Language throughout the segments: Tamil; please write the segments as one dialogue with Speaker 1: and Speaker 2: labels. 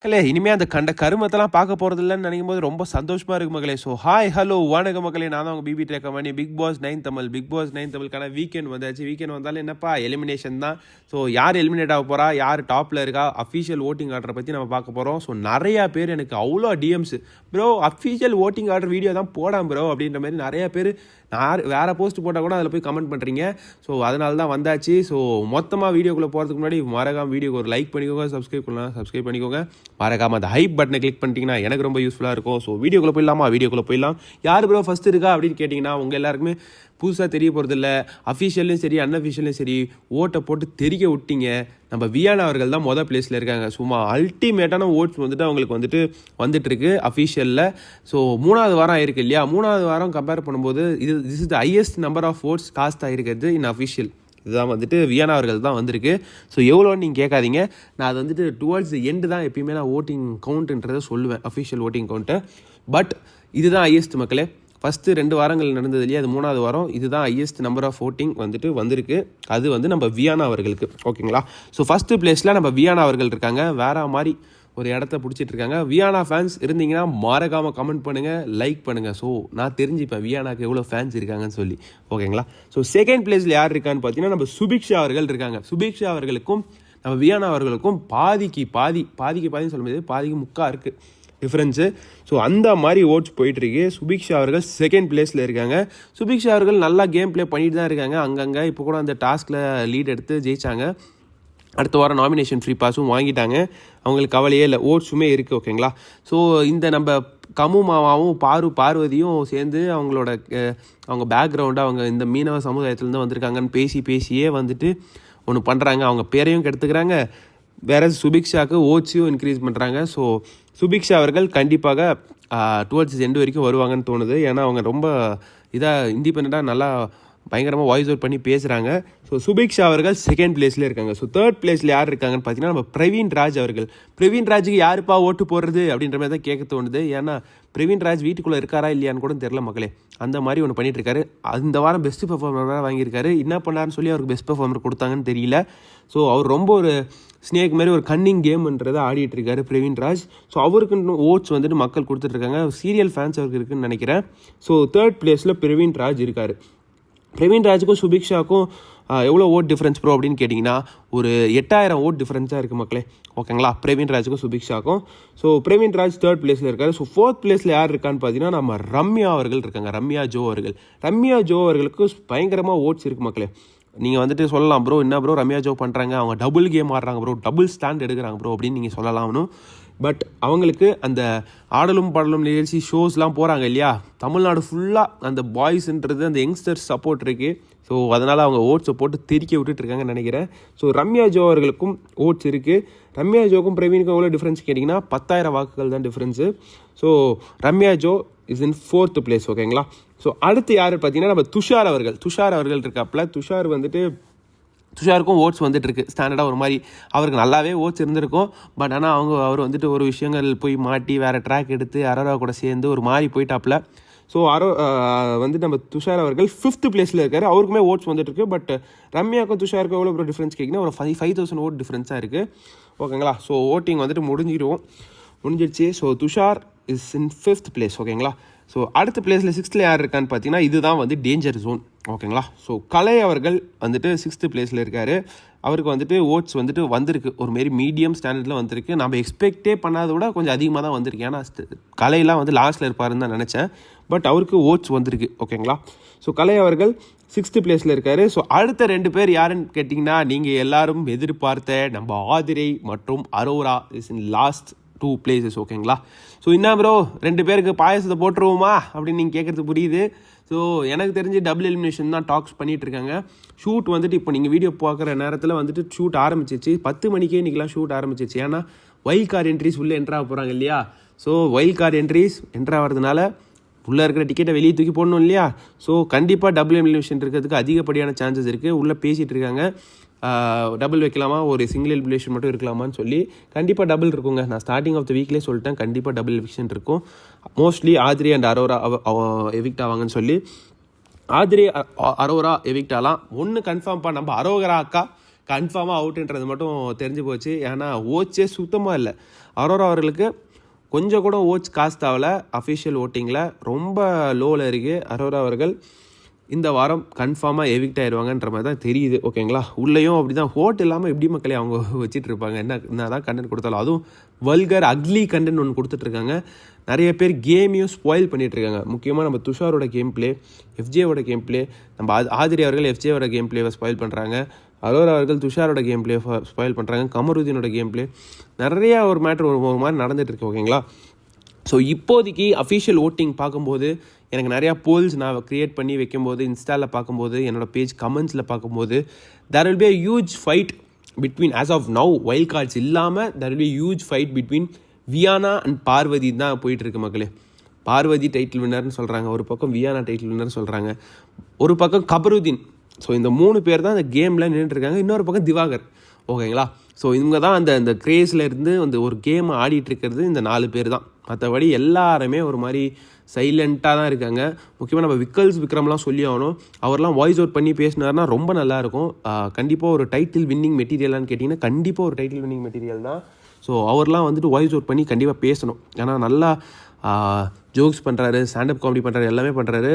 Speaker 1: மக்களே, இனிமே அந்த கண்ட கருமத்தெல்லாம் பார்க்க போகிறதில்லன்னு நினைக்கும் போது ரொம்ப சந்தோஷமாக இருக்குது மக்களே. ஸோ ஹாய் ஹலோ வணக்கம் மக்களே, நான் தான் உங்கள் பிபி டேக்கமணி. பிக் பாஸ் 9 தமிழ் தமிழுக்கான வீக்கெண்ட் வந்தாச்சு. வீக்கெண்ட் வந்தாலும் என்னப்பா எலிமினேஷன் தான். ஸோ யார் எலிமினேட் ஆக போகிறா, யார் டாப்பில் இருக்கா, அஃபீஷியல் ஓட்டிங் ஆர்டரை பற்றி நம்ம பார்க்க போகிறோம். ஸோ நிறையா பேர் எனக்கு அவ்வளோ DMs, bro official voting order video தான் போடாம் ப்ரோ அப்படின்ற மாதிரி நிறையா பேர் வேறு போஸ்ட் போட்டால் கூட அதில் போய் கமெண்ட் பண்ணுறீங்க. ஸோ அதனால தான் வந்தாச்சு. ஸோ மொத்தமாக வீடியோக்குள்ளே போகிறதுக்கு முன்னாடி மறக்காம வீடியோக்கு ஒரு லைக் பண்ணிக்கோங்க, சப்ஸ்கிரைப் பண்ணிக்கோங்க. மறக்காமல் அந்த ஹைப் பட்டனை கிளிக் பண்ணிட்டீங்கன்னா எனக்கு ரொம்ப யூஸ்ஃபுல்லாக இருக்கும். ஸோ வீடியோக்குள்ளே போயிடலாம். யார் ப்ரோ ஃபஸ்ட்டு இருக்கா அப்படின்னு கேட்டிங்கன்னா உங்கள் எல்லாருக்குமே புதுசாக தெரிய போகிறதில்ல. அஃபீஷியல்லையும் சரி அன்அஃபீஷியல்லையும் சரி ஓட்டை போட்டு தெரிய விட்டீங்க. நம்ம வியானா அவர்கள் தான் மொதல் பிளேஸில் இருக்காங்க. சும்மா அல்டிமேட்டான ஓட்ஸ் அவங்களுக்கு வந்துட்டுருக்கு அஃபீஷியலில். ஸோ 3வது வாரம் ஆயிருக்கு இல்லையா, 3வது வாரம் கம்பேர் பண்ணும்போது this is the highest number of votes cast ஆகிருக்கிறது இன் அஃபீஷியல். இதுதான் வியானா அவர்கள் தான் வந்திருக்கு. ஸோ எவ்வளோன்னு நீங்கள் கேட்காதீங்க, நான் அது டுவர்ட்ஸ் எண்டு தான் எப்பயுமே நான் ஓட்டிங் கவுண்ட்டுன்றதை சொல்லுவேன், அஃபீஷியல் ஓட்டிங் கவுண்ட்டு. பட் இதுதான் ஹையஸ்ட் மக்களே. ஃபஸ்ட்டு 2 வாரங்கள் நடந்தது இல்லையா, அது 3வது வாரம். இதுதான் ஹையஸ்ட் நம்பர் ஆஃப் ஓட்டிங் வந்திருக்கு. அது நம்ம வியானா அவர்களுக்கு, ஓகேங்களா. ஸோ ஃபஸ்ட்டு பிளேஸில் நம்ம வியானா அவர்கள் இருக்காங்க. வேற மாதிரி ஒரு இடத்த பிடிச்சிட்டு இருக்காங்க. வியானா ஃபேன்ஸ் இருந்தீங்கன்னா மறக்காமல் கமெண்ட் பண்ணுங்கள், லைக் பண்ணுங்கள். ஸோ நான் தெரிஞ்சுப்பேன் வியானாக்கு எவ்வளோ ஃபேன்ஸ் இருக்காங்கன்னு சொல்லி, ஓகேங்களா. ஸோ செகண்ட் பிளேஸில் யார் இருக்கான்னு பார்த்தீங்கன்னா நம்ம சுபிக்ஷா அவர்கள் இருக்காங்க. சுபிக்ஷா அவர்களுக்கும் நம்ம வியானா அவர்களுக்கும் பாதின்னு சொல்ல முடியாது, பாதிக்கு முக்கா இருக்குது டிஃப்ரென்ஸு. ஸோ அந்த மாதிரி ஓட்ஸ் போயிட்டுருக்கு. சுபிக்ஷா அவர்கள் செகண்ட் பிளேஸில் இருக்காங்க. சுபிக்ஷா அவர்கள் நல்லா கேம் ப்ளே பண்ணிட்டு தான் இருக்காங்க. அங்கங்கே இப்போ கூட அந்த டாஸ்கில் லீட் எடுத்து ஜெயிச்சாங்க. அடுத்த வாரம் நாமினேஷன் ஃப்ரீ பாஸும் வாங்கிட்டாங்க. அவங்களுக்கு கவலையே இல்லை, ஓட்ஸுமே இருக்குது, ஓகேங்களா. ஸோ இந்த நம்ம கமு மாமாவும் பார்வதியும் சேர்ந்து அவங்க பேக்ரவுண்டாக அவங்க இந்த மீனவ சமுதாயத்துலேருந்து வந்திருக்காங்கன்னு பேசியே ஒன்று பண்ணுறாங்க. அவங்க பேரையும் கெடுத்துக்கிறாங்க, வேற சுபிக்ஷாவுக்கு ஓட்ஸையும் இன்க்ரீஸ் பண்ணுறாங்க. ஸோ சுபிக்ஷா அவர்கள் கண்டிப்பாக டுவர்ட்ஸ் எண்டு வரைக்கும் வருவாங்கன்னு தோணுது. ஏன்னா அவங்க ரொம்ப இண்டிபெண்ட்டாக நல்லா பயங்கரமாக வாய்ஸ் அவுட் பண்ணி பேசுகிறாங்க. ஸோ சுபிக்ஷா அவர்கள் செகண்ட் பிளேஸில் இருக்காங்க. ஸோ தேர்ட் பிளேஸில் யார் இருக்காங்கன்னு பார்த்தீங்கன்னா நம்ம பிரவீன் ராஜ் அவர்கள். பிரவீன் ராஜுக்கு யாருப்பா ஓட்டு போடுறது அப்படின்ற மாதிரி தான் கேட்க தோணுது. ஏன்னா பிரவீன் ராஜ் வீட்டுக்குள்ளே இருக்காரா இல்லையான்னு கூட தெரில மக்களே. அந்த மாதிரி ஒன்று பண்ணிட்டு இருக்காரு. அந்த வாரம் பெஸ்ட் பெர்ஃபார்மராக வாங்கியிருக்காரு. என்ன பண்ணாருன்னு சொல்லி அவருக்கு பெஸ்ட் பெர்ஃபார்மர் கொடுத்தாங்கன்னு தெரியல. ஸோ அவர் ரொம்ப ஒரு ஸ்னேக் மாதிரி ஒரு கன்னிங் கேம்ன்றதை ஆடிட்டு இருக்காரு பிரவீன் ராஜ். ஸோ அவருக்கு ஓட்ஸ் மக்கள் கொடுத்துட்ருக்காங்க. சீரியல் ஃபேன்ஸ் அவருக்கு இருக்குன்னு நினைக்கிறேன். ஸோ தேர்ட் பிளேஸில் பிரவீன் ராஜ் இருக்கார். பிரவீன் ராஜுக்கும் சுபிக்ஷாவுக்கும் எவ்வளோ ஓட் டிஃப்ரென்ஸ் ப்ரோ அப்படின்னு கேட்டிங்கன்னா ஒரு 8000 ஓட் டிஃப்ரென்ஸாக இருக்குது மக்களே, ஓகேங்களா. பிரவீன் ராஜுக்கும் சுபிக்ஷாவுக்கும். ஸோ பிரவீன் ராஜ் தேர்ட் பிளேஸில் இருக்கார். ஸோ ஃபோர்த் பிளேஸில் யார் இருக்கான்னு பார்த்தீங்கன்னா நம்ம ரம்யா அவர்கள் இருக்காங்க. ரம்யா ஜோ அவர்களுக்கு பயங்கரமாக ஓட்ஸ் இருக்குது மக்களே. நீங்கள் சொல்லலாம் ப்ரோ, என்ன ப்ரோ ரம்யா ஜோ பண்ணுறாங்க, அவங்க டபுள் கேம் ஆடுறாங்க ப்ரோ, டபுள் ஸ்டாண்ட் எடுக்கிறாங்க ப்ரோ அப்படின்னு நீங்கள் சொல்லலாம்னு. பட் அவங்களுக்கு அந்த ஆடலும் பாடலும் நிகழ்ச்சி ஷோஸ்லாம் போகிறாங்க இல்லையா, தமிழ்நாடு ஃபுல்லாக அந்த பாய்ஸ்ன்றது அந்த யங்ஸ்டர்ஸ் சப்போர்ட் இருக்குது. ஸோ அதனால் அவங்க ஓட்ஸை போட்டு திரிக்க விட்டுட்ருக்காங்கன்னு நினைக்கிறேன். ஸோ ரம்யா ஜோ அவர்களுக்கும் ஓட்ஸ் இருக்குது. ரம்யா ஜோக்கும் பிரவீனுக்கும் எவ்வளோ டிஃப்ரென்ஸ் கேட்டிங்கன்னா 10,000 வாக்குகள் தான் difference. So Ramya Joe is in 4th place, ஓகேங்களா. ஸோ அடுத்து யார் பார்த்தீங்கன்னா நம்ம துஷார் அவர்கள் இருக்காப்புல. துஷாருக்கும் ஓட்ஸ் இருக்கு ஸ்டாண்டர்டாக ஒரு மாதிரி. அவருக்கு நல்லாவே ஓட்ஸ் இருந்திருக்கும். பட் ஆனால் அவர் ஒரு விஷயங்கள் போய் மாட்டி வேறு ட்ராக் எடுத்து அரோரா கூட சேர்ந்து ஒரு மாதிரி போயிட்டாப்புல. ஸோ நம்ம துஷார் அவர்கள் 5th பிளேஸில் இருக்கார். அவருக்குமே ஓட்ஸ் இருக்கு. பட் ரம்யாவுக்கும் துஷாருக்கும் எவ்வளோ டிஃப்ரென்ஸ் கேட்குன்னா ஒரு 5,000 ஓட் டிஃப்ரென்ஸாக இருக்குது, ஓகேங்களா. ஸோ ஓட்டிங் முடிஞ்சிடுச்சு. So Tushar is in 5th place, ஓகேங்களா. ஸோ அடுத்த பிளேஸில் 6th யார் இருக்கான்னு பார்த்தீங்கன்னா இதுதான் டேஞ்சர் ஜோன், ஓகேங்களா. ஸோ கலை அவர்கள் 6th பிளேஸில் இருக்கார். அவருக்கு ஓட்ஸ் வந்திருக்கு ஒரு மாரி மீடியம் ஸ்டாண்டர்டில் வந்திருக்கு. நம்ம எக்ஸ்பெக்டே பண்ணாத விட கொஞ்சம் அதிகமாக தான் வந்திருக்கு. ஏன்னா கலையெல்லாம் லாஸ்ட்டில் இருப்பாருன்னு தான் நினச்சேன். பட் அவருக்கு ஓட்ஸ் வந்திருக்கு, ஓகேங்களா. ஸோ கலை அவர்கள் 6th பிளேஸில் இருக்கார். ஸோ அடுத்த 2 பேர் யாருன்னு கேட்டிங்கன்னா நீங்கள் எல்லாரும் எதிர்பார்த்த நம்ம ஆதிரை மற்றும் Arora is in last 2 places, ஓகேங்களா. ஸோ என்ன ப்ரோ 2 பேருக்கு பாயசத்தை போட்டுருவோமா அப்படின்னு நீங்கள் கேட்குறது புரியுது. ஸோ எனக்கு தெரிஞ்சு டபுள் எலிமினேஷன் தான் டாக்ஸ் பண்ணிகிட்ருக்காங்க. ஷூட் இப்போ நீங்கள் வீடியோ பார்க்குற நேரத்தில் ஷூட் ஆரம்பிச்சிச்சு. 10 மணிக்கே இன்றைக்கெலாம் ஷூட் ஆரம்பிச்சிச்சு. ஏன்னா வைல்ட் கார்டு என்ட்ரிஸ் உள்ளே என்ட்ராக போகிறாங்க இல்லையா. ஸோ வைல்ட் கார்டு என்ட்ரிஸ் என்ட்ராகிறதுனால உள்ளே இருக்கிற டிக்கெட்டை வெளியே தூக்கி போடணும் இல்லையா. ஸோ கண்டிப்பாக டபுள் எலிமினேஷன் இருக்கிறதுக்கு அதிகப்படியான சான்சஸ் இருக்குது. உள்ளே பேசிகிட்டு இருக்காங்க டபுள் வைக்கலாமா, ஒரு சிங்கிள் எலிமினேஷன் மட்டும் இருக்கலாமான்னு சொல்லி. கண்டிப்பாக டபுள் இருக்குங்க. நான் ஸ்டார்டிங் ஆஃப் த வீக்லேயே சொல்லிட்டேன், கண்டிப்பாக டபுள் எவிக்ஷன் இருக்கும். மோஸ்ட்லி ஆதிரி அண்ட் அரோரா எவிக்ட் ஆவாங்கன்னு சொல்லி. ஆதிரி அரோரா எவிக்ட் ஆகலாம். ஒன்று கன்ஃபார்ம்ப்பா, நம்ம அரோகரா அக்கா கன்ஃபார்மாக அவுட்டுன்றது மட்டும் தெரிஞ்சு போச்சு. ஏன்னா ஓச்சே சுத்தமாக இல்லை. அரோரா அவர்களுக்கு கொஞ்சம் கூட ஓட்ஸ் காஸ்ட் ஆகல. அஃபிஷியல் ஓட்டிங்கில் ரொம்ப லோவில் இருக்குது. அரோரா அவர்கள் இந்த வாரம் கன்ஃபார்மாக எவிக்ட் ஆயிடுவாங்கன்ற மாதிரி தான் தெரியுது. ஓகேங்களா, உள்ளேயும் அப்படி தான் ஹோட் இல்லாமல் எப்படி மக்களே அவங்க வச்சுட்டு இருப்பாங்க. என்ன தான் கண்டென்ட் கொடுத்தாலும், அதுவும் வல்கர் அக்லி கண்டென்ட் ஒன்று கொடுத்துட்ருக்காங்க. நிறைய பேர் கேமையும் ஸ்பாயில் பண்ணிகிட்ருக்காங்க. முக்கியமாக நம்ம துஷாரோட கேம் பிளே, எஃப்ஜேவோட கேம் பிளே, நம்ம ஆதிரி அவர்கள் எஃப்ஜேவோட கேம் பிளேவை ஸ்பாயில் பண்ணுறாங்க. அரோரா அவர்கள் துஷாரோட கேம் பிளே ஸ்பாயில் பண்ணுறாங்க. கமருதீனோட கேம் பிளே, நிறையா ஒரு மேட்ரு ஒரு மாதிரி நடந்துகிட்ருக்கு. ஓகேங்களா, ஸோ இப்போதைக்கு அஃபிஷியல் ஓட்டிங் பார்க்கும்போது எனக்கு நிறையா போல்ஸ் நான் க்ரியேட் பண்ணி வைக்கும்போது, இன்ஸ்டாவில் பார்க்கும்போது, என்னோடய பேஜ் கமெண்ட்ஸில் பார்க்கும்போது, there will be a huge fight between, as of now wild cards இல்லாமல் there will be huge fight between Viyana and Parvathi தான் போயிட்டுருக்கு மக்களே. பார்வதி டைட்டில் வின்னர்னு சொல்கிறாங்க, ஒரு பக்கம் வியானா டைட்டில் வின்னர்னு சொல்கிறாங்க, ஒரு பக்கம் கபருதீன். ஸோ இந்த 3 பேர் தான் அந்த கேமில் நின்றுட்டுருக்காங்க. இன்னொரு பக்கம் திவாகர். ஓகேங்களா, ஸோ இவங்க தான் அந்த கிரேஸில் இருந்து ஒரு கேம் ஆடிட்டுருக்கிறது இந்த 4 பேர் தான். மற்றபடி எல்லாருமே ஒரு மாதிரி சைலண்ட்டாக தான் இருக்காங்க. முக்கியமாக நம்ம விக்ரம்லாம் சொல்லி ஆகணும். அவர்லாம் வாய்ஸ் அவுட் பண்ணி பேசினார்னா ரொம்ப நல்லாயிருக்கும். கண்டிப்பாக ஒரு டைட்டில் வின்னிங் மெட்டீரியலான்னு கேட்டிங்கன்னா கண்டிப்பாக ஒரு டைட்டில் வின்னிங் மெட்டீரியல் தான். ஸோ அவர்லாம் வாய்ஸ் அவுட் பண்ணி கண்டிப்பாக பேசணும். ஏன்னா நல்லா ஜோக்ஸ் பண்ணுறாரு, ஸ்டாண்டப் காமெடி பண்ணுறாரு, எல்லாமே பண்ணுறாரு.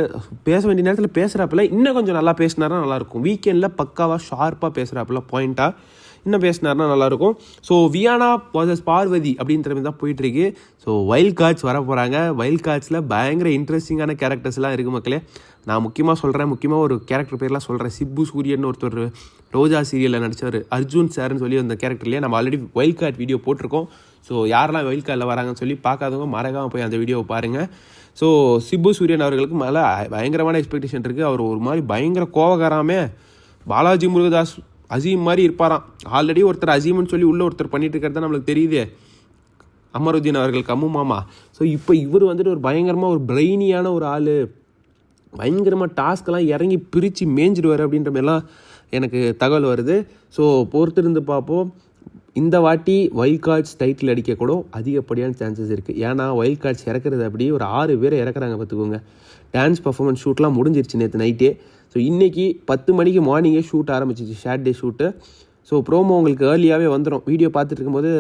Speaker 1: பேச வேண்டிய நேரத்தில் பேசுகிறாப்பில் இன்னும் கொஞ்சம் நல்லா பேசினார்னா நல்லாயிருக்கும். வீக்கெண்டில் பக்காவாக ஷார்ப்பாக பேசுகிறாப்பில் பாயிண்ட்டாக இன்னும் பேசினார்னா நல்லாயிருக்கும். ஸோ வியானா வாசஸ் பார்வதி அப்படின்ற மாதிரி தான் போயிட்டுருக்கு. ஸோ வைல்ட் கார்ட்ஸ் வர போகிறாங்க. வைல்ட் கார்ட்ஸில் பயங்கர இன்ட்ரெஸ்டிங்கான கேரக்டர்ஸ்லாம் இருக்குது மக்களே. நான் முக்கியமாக ஒரு கேரக்டர் பேர்லாம் சொல்கிறேன். சிப்பு சூரியன் ஒருத்தர் ரோஜா சீரியலில் நடித்தவர் அர்ஜுன் சார்னு சொல்லி அந்த கேரக்டர்லேயே நம்ம ஆல்ரெடி வைல்ட் கார்ட் வீடியோ போட்டிருக்கோம். ஸோ யாரெல்லாம் வைல்ட் கார்டில் வராங்கன்னு சொல்லி பார்க்காதவங்க மறக்காமல் போய் அந்த வீடியோவை பாருங்கள். ஸோ சிப்பு சூரியன் அவர்களுக்கு மேலே பயங்கரமான எக்ஸ்பெக்டேஷன் இருக்குது. அவர் ஒரு மாதிரி பயங்கர கோவக்காராமே பாலாஜி முருகதாஸ் அசீம் மாதிரி இருப்பாராம். ஆல்ரெடி ஒருத்தர் அசீம்னு சொல்லி உள்ளே ஒருத்தர் பண்ணிட்டு இருக்கிறது தான் நம்மளுக்கு தெரியுது, அமருதீன் அவர்கள் கம்மு மாமா. ஸோ இப்போ இவர் ஒரு பயங்கரமாக ஒரு பிரெயினியான ஒரு ஆள், பயங்கரமாக டாஸ்க்கெல்லாம் இறங்கி பிரித்து மேய்ஞ்சிடுவார் அப்படின்ற மாதிரிலாம் எனக்கு தகவல் வருது. ஸோ பொறுத்திருந்து பார்ப்போம். இந்த வாட்டி வைல்ட் கார்ட்ஸ் டைட்டில் அடிக்கக்கூட அதிகப்படியான சான்சஸ் இருக்குது. ஏன்னா வைல்ட் கார்ட்ஸ் இறக்குறது அப்படி ஒரு 6 பேர் இறக்குறாங்க பார்த்துக்கோங்க. டான்ஸ் பர்ஃபார்மன்ஸ் ஷூட்லாம் முடிஞ்சிருச்சு நேற்று நைட்டே. ஸோ இன்றைக்கி 10 மணிக்கு மார்னிங்கே ஷூட் ஆரம்பிச்சிச்சு, சாட்டர்டே ஷூட்டு. ஸோ ப்ரோமோ உங்களுக்கு ஏர்லியாகவே வந்துடும். வீடியோ பார்த்துட்டு இருக்கும்போது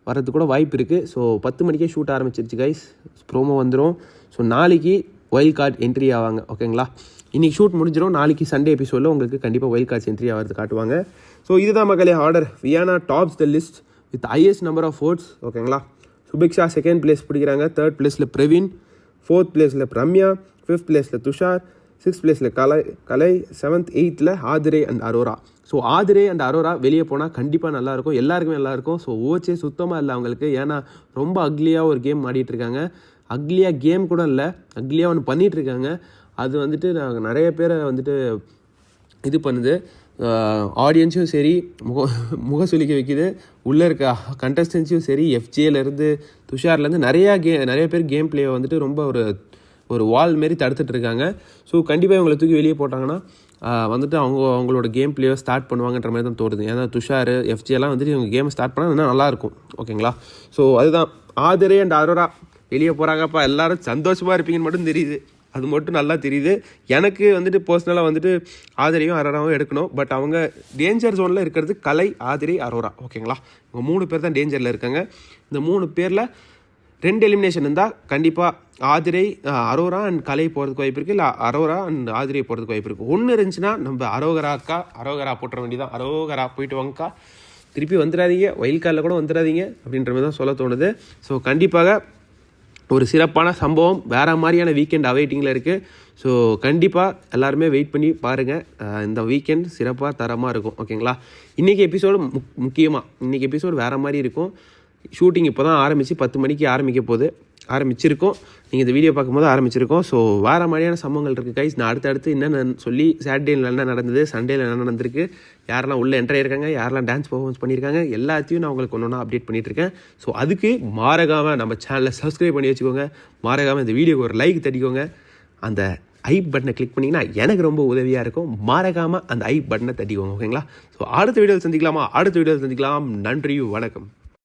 Speaker 1: வரது கூட வாய்ப்பு இருக்குது. ஸோ 10 மணிக்கே ஷூட் ஆரம்பிச்சிருச்சு கைஸ், ப்ரோமோ வந்துடும். ஸோ நாளைக்கு வைல்ட் கார்டு என்ட்ரி ஆவாங்க. ஓகேங்களா, இன்றைக்கி ஷூட் முடிஞ்சிடும். நாளைக்கு சண்டே எபிசோடில் உங்களுக்கு கண்டிப்பாக வைல்ட் கார்ட்ஸ் என்ட்ரி ஆகிறது காட்டுவாங்க. ஸோ இதுதான் மக்களே order. Viyana tops the list with highest number of votes. ஓகேங்களா, சுபிக்ஷா 2nd place பிடிக்கிறாங்க. 3rd பிளேஸில் பிரவீன், 4th பிளேஸில் ரம்யா, 5th பிளேஸில் துஷார், 6th பிளேஸில் Kalai, 7th 8th Aadhire and Aurora. So Aadhire and Aurora வெளியே போனால் கண்டிப்பாக நல்லாயிருக்கும், எல்லாருக்குமே நல்லாயிருக்கும். ஸோ ஓச்சே சுத்தமாக இல்லை அவங்களுக்கு. ஏன்னா ரொம்ப அக்லியாக ஒரு கேம் ஆடிட்டுருக்காங்க. அக்லியாக கேம் கூட இல்லை, அக்லியாக ஒன்று பண்ணிகிட்ருக்காங்க. அது நாங்கள் நிறைய பேரை இது பண்ணுது. ஆடியன்ஸும் சரி முக சுளிக்க வைக்குது. உள்ளே இருக்க கண்டஸ்டன்ஸையும் சரி, எஃப்ஜேலேருந்து துஷார்லேருந்து நிறைய பேர் கேம் பிளேவை ரொம்ப ஒரு வால் மாரி தடுத்துட்டு இருக்காங்க. ஸோ கண்டிப்பாக இவங்களை தூக்கி வெளியே போட்டாங்கன்னா அவங்களோட கேம் பிளேவை ஸ்டார்ட் பண்ணுவாங்கன்ற மாதிரி தான் தோணுது. ஏன்னா துஷார் எஃப்ஜேலாம் இவங்க கேமை ஸ்டார்ட் பண்ணால் இன்னும் நல்லாயிருக்கும். ஓகேங்களா, ஸோ அதுதான் ஆதிரே அண்ட் அரோரா வெளியே போகிறாங்கப்பா. எல்லோரும் சந்தோஷமாக இருப்பீங்கன்னு மட்டும் தெரியுது, அது மட்டும் நல்லா தெரியுது. எனக்கு பர்சனலாக ஆதிரையும் அரோராவும் எடுக்கணும். பட் அவங்க டேஞ்சர் ஜோனில் இருக்கிறது கலை, ஆதிரை, அரோரா. ஓகேங்களா, இவங்க 3 பேர் தான் டேஞ்சரில் இருக்காங்க. இந்த 3 பேரில் 2 எலிமினேஷன் இருந்தால் கண்டிப்பாக ஆதிரை, அரோரா அண்ட் கலை போகிறதுக்கு வாய்ப்பு இருக்குது, இல்லை அரோரா அண்ட் ஆதிரை போகிறதுக்கு வாய்ப்பு இருக்குது. ஒன்று இருந்துச்சுன்னா நம்ம அரோகரா போட்டுற வேண்டியதான். அரோகரா போயிட்டு வாங்கக்கா, திருப்பி வந்துடாதீங்க, வைல்ட் கார்டில் கூட வந்துடாதீங்க அப்படின்ற மாதிரி தான் சொல்ல தோணுது. ஸோ கண்டிப்பாக ஒரு சிறப்பான சம்பவம், வேறு மாதிரியான வீக்கெண்ட் அவைட்டிங்கில் இருக்குது. ஸோ கண்டிப்பாக எல்லாருமே வெயிட் பண்ணி பாருங்கள். இந்த வீக்கெண்ட் சிறப்பாக தரமாக இருக்கும். ஓகேங்களா, இன்றைக்கி எபிசோடு முக்கியமாக இன்றைக்கி எபிசோடு வேறு மாதிரி இருக்கும். ஷூட்டிங் இப்போ தான் ஆரம்பித்து 10 மணிக்கு ஆரம்பிச்சிருக்கோம். நீங்கள் இந்த வீடியோ பார்க்கும்போது ஆரம்பிச்சிருக்கோம். ஸோ வேறு மாதிரியான சம்பவங்கள் இருக்குது கைஸ். நான் அடுத்தடுத்து என்னென்ன சொல்லி சாட்டர்டேயில் என்ன நடந்தது, சண்டேயில் என்ன நடந்திருக்கு, யாரெல்லாம் உள்ளே என்ட்ரி ஆயிருக்காங்க, யாரெல்லாம் டான்ஸ் பர்ஃபார்மன்ஸ் பண்ணியிருக்காங்க, எல்லாத்தையும் நான் உங்களுக்கு ஒன்று அப்டேட் பண்ணிகிட்ருக்கேன். ஸோ அதுக்கு மறக்காமல் நம்ம சேனலை சப்ஸ்கிரைப் பண்ணி வச்சுக்கோங்க. மறக்காமல் இந்த வீடியோக்கு ஒரு லைக் தட்டிக்கோங்க. அந்த ஐ பட்டனை கிளிக் பண்ணிங்கன்னா எனக்கு ரொம்ப உதவியாக இருக்கும். மறக்காமல் அந்த ஐ பட்டனை தட்டிக்கோங்க. ஓகேங்களா, ஸோ அடுத்த வீடியோவில் சந்திக்கலாம். நன்றி, வணக்கம்.